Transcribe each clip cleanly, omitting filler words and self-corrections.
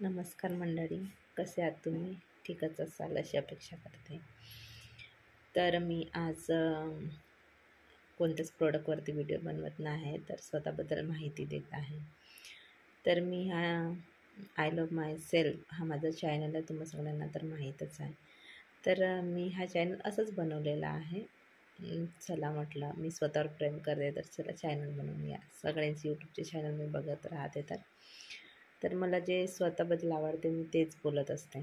नमस्कार मंडळी, कसे आहात तुम्ही? ठीकच असाल अशी अपेक्षा करते. तर मी आज कोणत्याच प्रोडक्टवरती व्हिडिओ बनवत नाही, तर स्वतःबद्दल माहिती देत आहे. तर मी आय लव्ह माय सेल्फ हा माझा चॅनल आहे, तुम्हा सगळ्यांना तर माहीतच आहे. तर मी हा चॅनल असंच बनवलेला आहे. चला म्हटलं, मी स्वतःवर प्रेम करते, तर चला चॅनल बनवूया. सगळ्यांचे यूट्यूबचे चॅनल मी बघत राहते. तर मला जे स्वतःबद्दल आवडते मी तेच बोलत असते.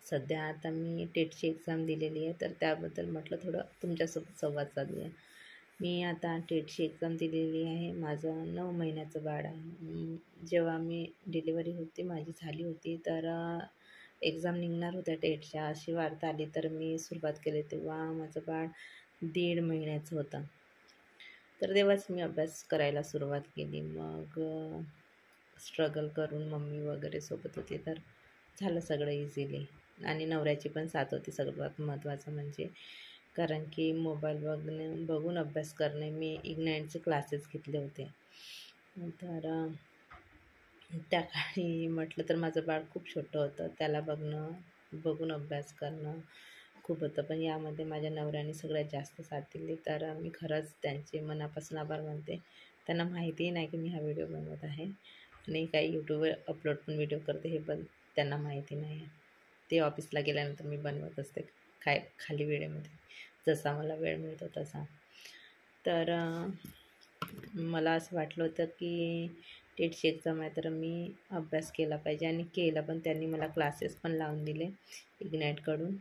सध्या आता मी टेटची एक्झाम दिलेली आहे, तर त्याबद्दल म्हटलं थोडं तुमच्यासोबत संवाद साधूया. मी आता टेटची एक्झाम दिलेली आहे. माझं 9 महिन्याचं बाळ आहे. जेव्हा मी डिलिव्हरी होती माझी झाली होती, तर एक्झाम निघणार होत्या टेटच्या अशी वार्ता आली, तर मी सुरुवात केली. तेव्हा माझं बाळ 1.5 महिन्याचं होतं. तर तेव्हाच मी अभ्यास करायला सुरुवात केली. मग स्ट्रगल करून मम्मी वगैरे सोबत होती, तर झालं सगळं इझिली. आणि नवऱ्याची पण साथ होती सर्वात महत्त्वाचं म्हणजे. कारण की मोबाईल बघून अभ्यास करणे, मी इग्नाईटचे क्लासेस घेतले होते. तर त्या काळी म्हटलं तर माझं बाळ खूप छोटं होतं. त्याला बघून अभ्यास करणं खूप होतं. पण यामध्ये माझ्या नवऱ्याने सगळ्यात जास्त साथ दिली. तर मी खरंच त्यांचे मनापासून आभार मानते. त्यांना माहितीही नाही की मी हा व्हिडिओ बनवत आहे आणि काही यूट्यूबवर अपलोड पण व्हिडिओ करते, हे पण त्यांना माहिती नाही आहे. ते ऑफिसला गेल्यानंतर मी बनवत असते खाली वेळेमध्ये, जसा मला वेळ मिळतो तसा. तर मला असं वाटलं होतं की टेटची एक्झाम आहे, तर मी अभ्यास केला पाहिजे आणि केला पण. त्यांनी मला क्लासेस पण लावून दिले इग्नाईटकडून.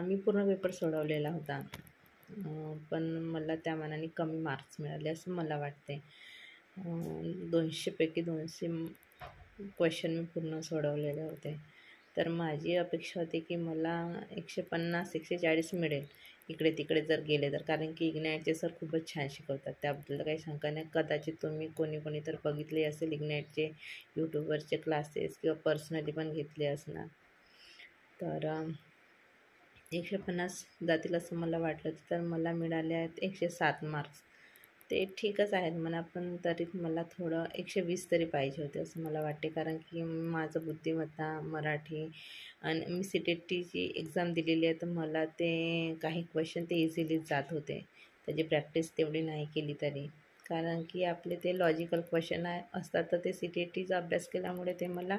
मी पूर्ण पेपर सोडवलेला होता, पण मला त्या मानाने कमी मार्क्स मिळाले असं मला वाटते. 200पैकी 200 क्वेश्चन मी पूर्ण सोडवलेले होते. तर माझी अपेक्षा होती की मला 150-140 मिळेल इकडे तिकडे जर गेले तर. कारण की इग्नाईटचे सर खूपच छान शिकवतात, त्याबद्दल काही शंका नाही. कदाचित तुम्ही कोणी तर बघितले असेल इग्नाईटचे यूट्यूबवरचे क्लासेस किंवा पर्सनली पण घेतले असणार. तर 150 जातील असं मला वाटलं, तर मला मिळाले आहेत 107 मार्क्स. ते ठीकच आहेत म्हणा, पण तरी मला थोडं 120 तरी पाहिजे होते असं मला वाटते. कारण की माझं बुद्धिमत्ता, मराठी आणि मी CTETची एक्झाम दिलेली आहे, तर मला ते काही क्वेश्चन ते इझिली जात होते. त्याची प्रॅक्टिस तेवढी नाही केली तरी. कारण की आपले ते लॉजिकल क्वेश्चन असतात, तर ते CTETचा अभ्यास केल्यामुळे ते मला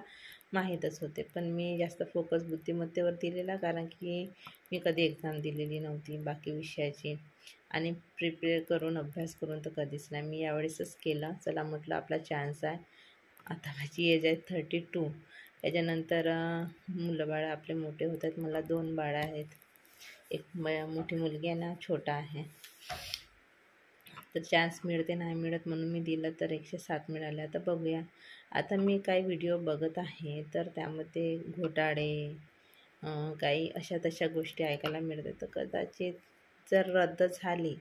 माहीतच होते. पण मी जास्त फोकस बुद्धिमत्तेवर दिलेला, कारण की मी कधी एक्झाम दिलेली नव्हती बाकी विषयाची. आणि प्रिपेअर करून अभ्यास करून तर कधीच नाही. मी यावेळेसच केला. चला म्हटलं आपला चान्स आहे. आता माझी एज आहे 32. त्याच्यानंतर मुलं बाळं आपले मोठे होत आहेत. मला 2 बाळं आहेत. एक मोठी मुलगी आहे ना, छोटा आहे. तर चान्स मिळते नाही मिळत म्हणून मी दिलं, तर 107 मिळाले. आता बघूया. आता मी काही व्हिडिओ बघत आहे, तर त्यामध्ये घोटाळे काही अशा तशा गोष्टी ऐकायला मिळतात. तर कदाचित जर रद्द झाली,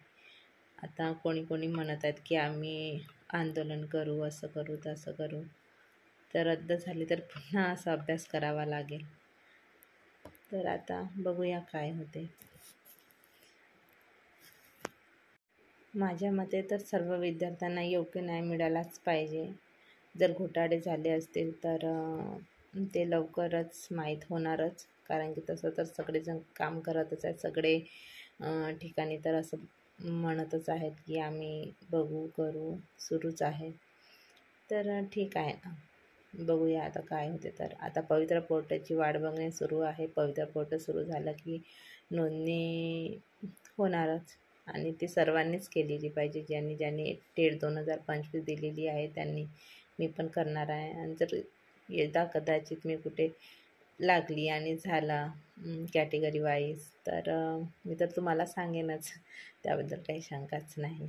आता कोणी म्हणत आहेत की आम्ही आंदोलन करू, असं करू तसं करू, तर रद्द झाली तर पुन्हा असा अभ्यास करावा लागेल. तर आता बघूया काय होते. माझ्या मते तर सर्व विद्यार्थ्यांना योग्य न्याय मिळालाच पाहिजे. जर घोटाळे झाले असतील तर ते लवकरच माहीत होणारच. कारण की तसं तर सगळेजण काम करतच आहेत. सगळे ठिकाणी तर असं म्हणतच आहेत की आम्ही बघू करू, सुरूच आहे. तर ठीक आहे ना, बघूया आता काय होते. तर आता पवित्रा पोर्टलची वाट बघणे सुरू आहे. पवित्रा पोर्टल सुरू झालं की नोंदणी होणारच, आणि ती सर्वांनीच केलेली पाहिजे. ज्यांनी टेट 2025 दिलेली आहे त्यांनी. मी पण करणार आहे. आणि जर यदा कदाचित मी कुठे लागली आणि झाला कॅटेगरी वाईज, तर मी तर तुम्हाला सांगेनच, त्याबद्दल काही शंकाच नाही.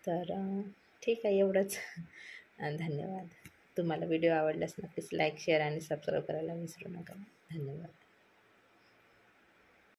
तर ठीक आहे, एवढंच. धन्यवाद. तुम्हाला व्हिडिओ आवडल्यास नक्कीच लाईक, शेअर आणि सबस्क्राईब करायला विसरू नका. धन्यवाद.